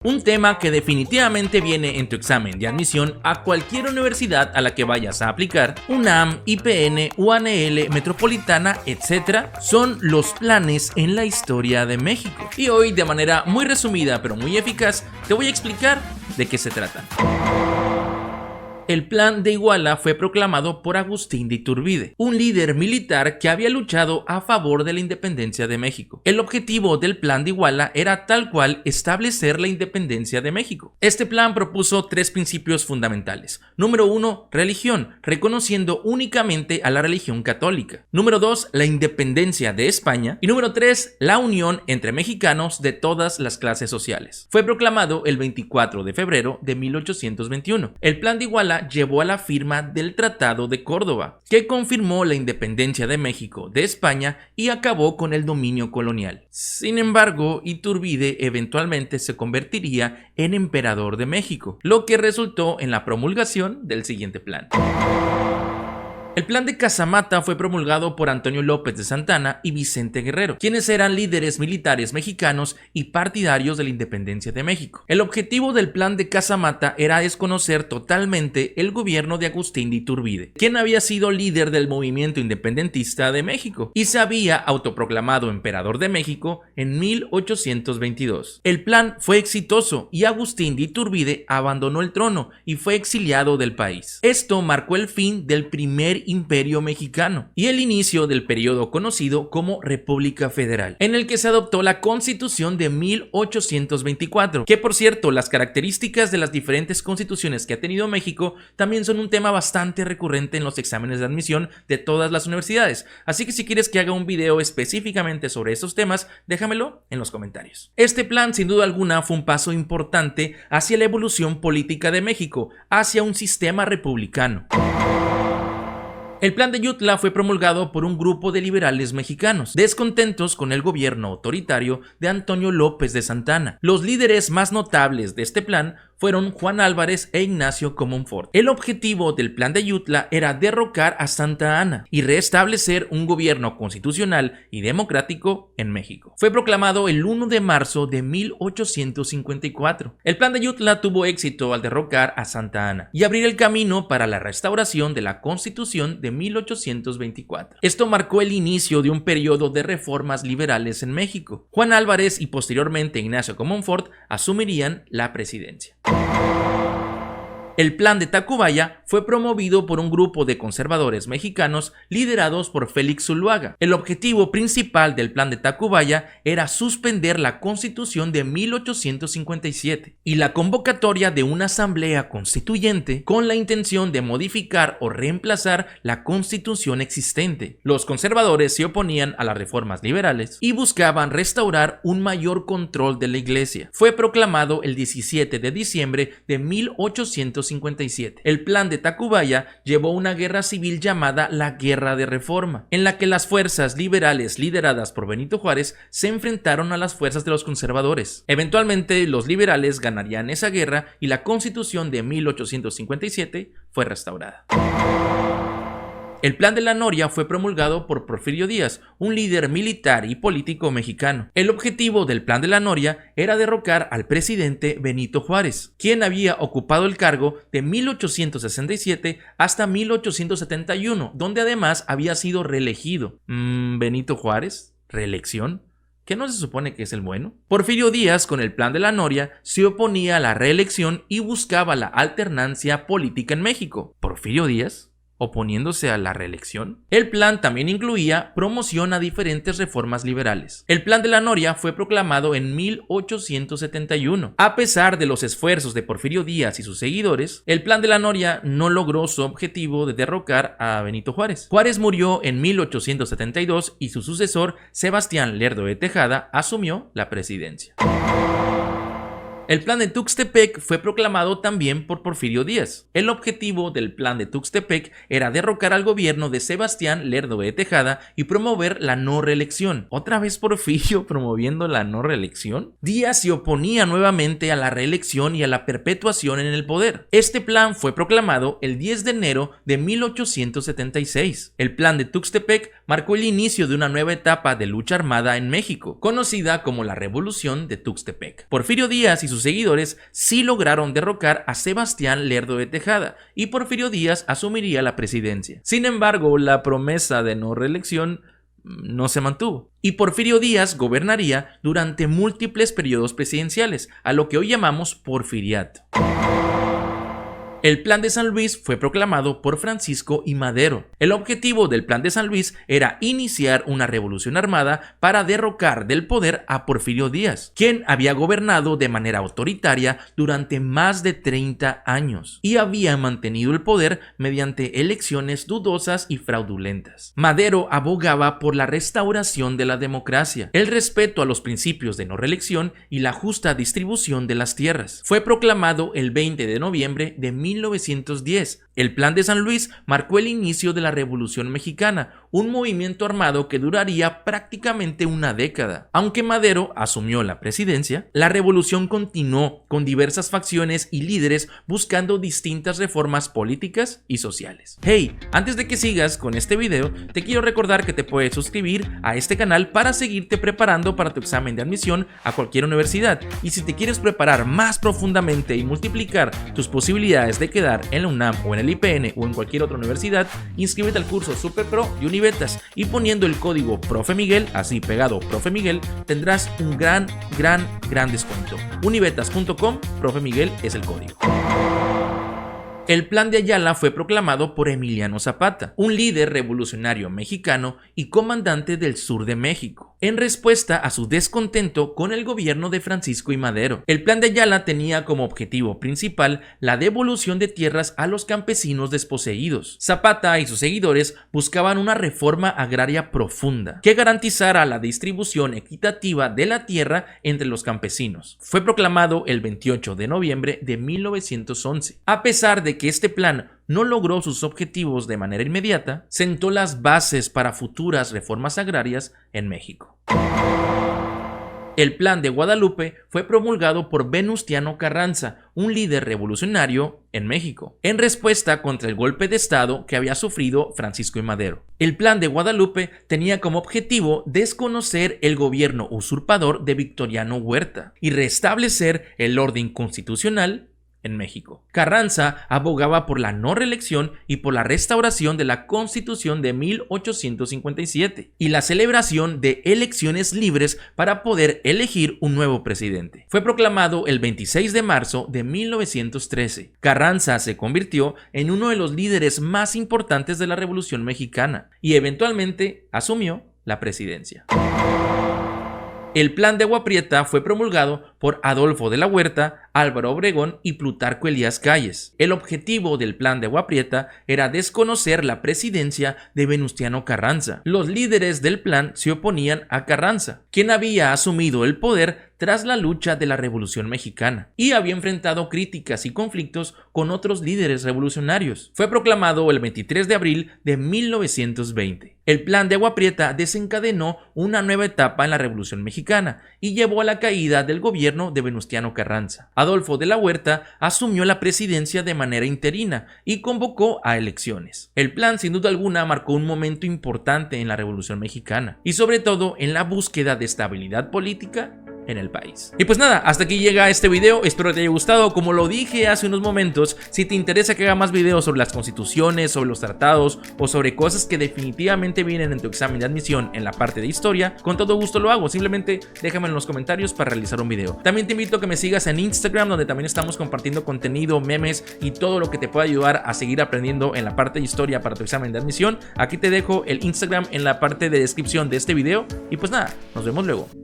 Un tema que definitivamente viene en tu examen de admisión a cualquier universidad a la que vayas a aplicar, UNAM, IPN, UANL, Metropolitana, etc., son los planes en la historia de México. Y hoy, de manera muy resumida pero muy eficaz, te voy a explicar de qué se trata. El Plan de Iguala fue proclamado por Agustín de Iturbide, un líder militar que había luchado a favor de la independencia de México. El objetivo del Plan de Iguala era tal cual establecer la independencia de México. Este plan propuso tres principios fundamentales. Número 1, religión, reconociendo únicamente a la religión católica. Número 2, la independencia de España. Y número 3, la unión entre mexicanos de todas las clases sociales. Fue proclamado el 24 de febrero de 1821. El Plan de Iguala llevó a la firma del Tratado de Córdoba, que confirmó la independencia de México de España y acabó con el dominio colonial. Sin embargo, Iturbide eventualmente se convertiría en emperador de México, lo que resultó en la promulgación del siguiente plan. El Plan de Casamata fue promulgado por Antonio López de Santana y Vicente Guerrero, quienes eran líderes militares mexicanos y partidarios de la independencia de México. El objetivo del Plan de Casamata era desconocer totalmente el gobierno de Agustín de Iturbide, quien había sido líder del movimiento independentista de México y se había autoproclamado emperador de México en 1822. El plan fue exitoso y Agustín de Iturbide abandonó el trono y fue exiliado del país. Esto marcó el fin del primer imperio mexicano y el inicio del periodo conocido como República Federal, en el que se adoptó la Constitución de 1824, que por cierto, las características de las diferentes constituciones que ha tenido México también son un tema bastante recurrente en los exámenes de admisión de todas las universidades, así que si quieres que haga un video específicamente sobre estos temas, déjamelo en los comentarios. Este plan sin duda alguna fue un paso importante hacia la evolución política de México, hacia un sistema republicano. El Plan de Ayutla fue promulgado por un grupo de liberales mexicanos, descontentos con el gobierno autoritario de Antonio López de Santana. Los líderes más notables de este plan fueron Juan Álvarez e Ignacio Comonfort. El objetivo del Plan de Ayutla era derrocar a Santa Anna y restablecer un gobierno constitucional y democrático en México. Fue proclamado el 1 de marzo de 1854. El Plan de Ayutla tuvo éxito al derrocar a Santa Anna y abrir el camino para la restauración de la Constitución de 1824. Esto marcó el inicio de un periodo de reformas liberales en México. Juan Álvarez y posteriormente Ignacio Comonfort asumirían la presidencia. El Plan de Tacubaya fue promovido por un grupo de conservadores mexicanos liderados por Félix Zuluaga. El objetivo principal del Plan de Tacubaya era suspender la Constitución de 1857 y la convocatoria de una asamblea constituyente con la intención de modificar o reemplazar la Constitución existente. Los conservadores se oponían a las reformas liberales y buscaban restaurar un mayor control de la Iglesia. Fue proclamado el 17 de diciembre de 1857. El Plan de Tacubaya llevó una guerra civil llamada la Guerra de Reforma, en la que las fuerzas liberales lideradas por Benito Juárez se enfrentaron a las fuerzas de los conservadores. Eventualmente, los liberales ganarían esa guerra y la Constitución de 1857 fue restaurada. El Plan de la Noria fue promulgado por Porfirio Díaz, un líder militar y político mexicano. El objetivo del Plan de la Noria era derrocar al presidente Benito Juárez, quien había ocupado el cargo de 1867 hasta 1871, donde además había sido reelegido. ¿Benito Juárez? ¿Reelección? ¿Qué no se supone que es el bueno? Porfirio Díaz, con el Plan de la Noria, se oponía a la reelección y buscaba la alternancia política en México. ¿Porfirio Díaz? ¿Oponiéndose a la reelección? El plan también incluía promoción a diferentes reformas liberales. El Plan de la Noria fue proclamado en 1871. A pesar de los esfuerzos de Porfirio Díaz y sus seguidores, el Plan de la Noria no logró su objetivo de derrocar a Benito Juárez. Juárez murió en 1872 y su sucesor, Sebastián Lerdo de Tejada, asumió la presidencia. El Plan de Tuxtepec fue proclamado también por Porfirio Díaz. El objetivo del Plan de Tuxtepec era derrocar al gobierno de Sebastián Lerdo de Tejada y promover la no reelección. ¿Otra vez Porfirio promoviendo la no reelección? Díaz se oponía nuevamente a la reelección y a la perpetuación en el poder. Este plan fue proclamado el 10 de enero de 1876. El Plan de Tuxtepec marcó el inicio de una nueva etapa de lucha armada en México, conocida como la Revolución de Tuxtepec. Porfirio Díaz y sus sus seguidores sí lograron derrocar a Sebastián Lerdo de Tejada y Porfirio Díaz asumiría la presidencia. Sin embargo, la promesa de no reelección no se mantuvo y Porfirio Díaz gobernaría durante múltiples periodos presidenciales, a lo que hoy llamamos porfiriato. El Plan de San Luis fue proclamado por Francisco I. Madero. El objetivo del Plan de San Luis era iniciar una revolución armada para derrocar del poder a Porfirio Díaz, quien había gobernado de manera autoritaria durante más de 30 años y había mantenido el poder mediante elecciones dudosas y fraudulentas. Madero abogaba por la restauración de la democracia, el respeto a los principios de no reelección y la justa distribución de las tierras. Fue proclamado el 20 de noviembre de 1910. El Plan de San Luis marcó el inicio de la Revolución Mexicana, un movimiento armado que duraría prácticamente una década. Aunque Madero asumió la presidencia, la revolución continuó con diversas facciones y líderes buscando distintas reformas políticas y sociales. Hey, antes de que sigas con este video, te quiero recordar que te puedes suscribir a este canal para seguirte preparando para tu examen de admisión a cualquier universidad. Y si te quieres preparar más profundamente y multiplicar tus posibilidades de quedar en la UNAM o en el IPN o en cualquier otra universidad, inscríbete al curso Super Pro de Univetas y poniendo el código Profe Miguel, así pegado Profe Miguel, tendrás un gran descuento. Univetas.com, Profe Miguel es el código. El Plan de Ayala fue proclamado por Emiliano Zapata, un líder revolucionario mexicano y comandante del sur de México, en respuesta a su descontento con el gobierno de Francisco I. Madero. El Plan de Ayala tenía como objetivo principal la devolución de tierras a los campesinos desposeídos. Zapata y sus seguidores buscaban una reforma agraria profunda que garantizara la distribución equitativa de la tierra entre los campesinos. Fue proclamado el 28 de noviembre de 1911. A pesar de que este plan no logró sus objetivos de manera inmediata, sentó las bases para futuras reformas agrarias en México. El Plan de Guadalupe fue promulgado por Venustiano Carranza, un líder revolucionario en México, en respuesta contra el golpe de estado que había sufrido Francisco I. Madero. El Plan de Guadalupe tenía como objetivo desconocer el gobierno usurpador de Victoriano Huerta y restablecer el orden constitucional en México. Carranza abogaba por la no reelección y por la restauración de la Constitución de 1857 y la celebración de elecciones libres para poder elegir un nuevo presidente. Fue proclamado el 26 de marzo de 1913. Carranza se convirtió en uno de los líderes más importantes de la Revolución Mexicana y eventualmente asumió la presidencia. El Plan de Agua Prieta fue promulgado por Adolfo de la Huerta, Álvaro Obregón y Plutarco Elías Calles. El objetivo del Plan de Agua Prieta era desconocer la presidencia de Venustiano Carranza. Los líderes del plan se oponían a Carranza, quien había asumido el poder tras la lucha de la Revolución Mexicana y había enfrentado críticas y conflictos con otros líderes revolucionarios. Fue proclamado el 23 de abril de 1920. El Plan de Agua Prieta desencadenó una nueva etapa en la Revolución Mexicana y llevó a la caída del gobierno de Venustiano Carranza. Adolfo de la Huerta asumió la presidencia de manera interina y convocó a elecciones. El plan, sin duda alguna, marcó un momento importante en la Revolución Mexicana y sobre todo en la búsqueda de estabilidad política en el país. Y pues nada, hasta aquí llega este video, espero que te haya gustado. Como lo dije hace unos momentos, si te interesa que haga más videos sobre las constituciones, sobre los tratados o sobre cosas que definitivamente vienen en tu examen de admisión en la parte de historia, con todo gusto lo hago, simplemente déjame en los comentarios para realizar un video. También te invito a que me sigas en Instagram, donde también estamos compartiendo contenido, memes y todo lo que te pueda ayudar a seguir aprendiendo en la parte de historia para tu examen de admisión. Aquí te dejo el Instagram en la parte de descripción de este video y pues nada, nos vemos luego.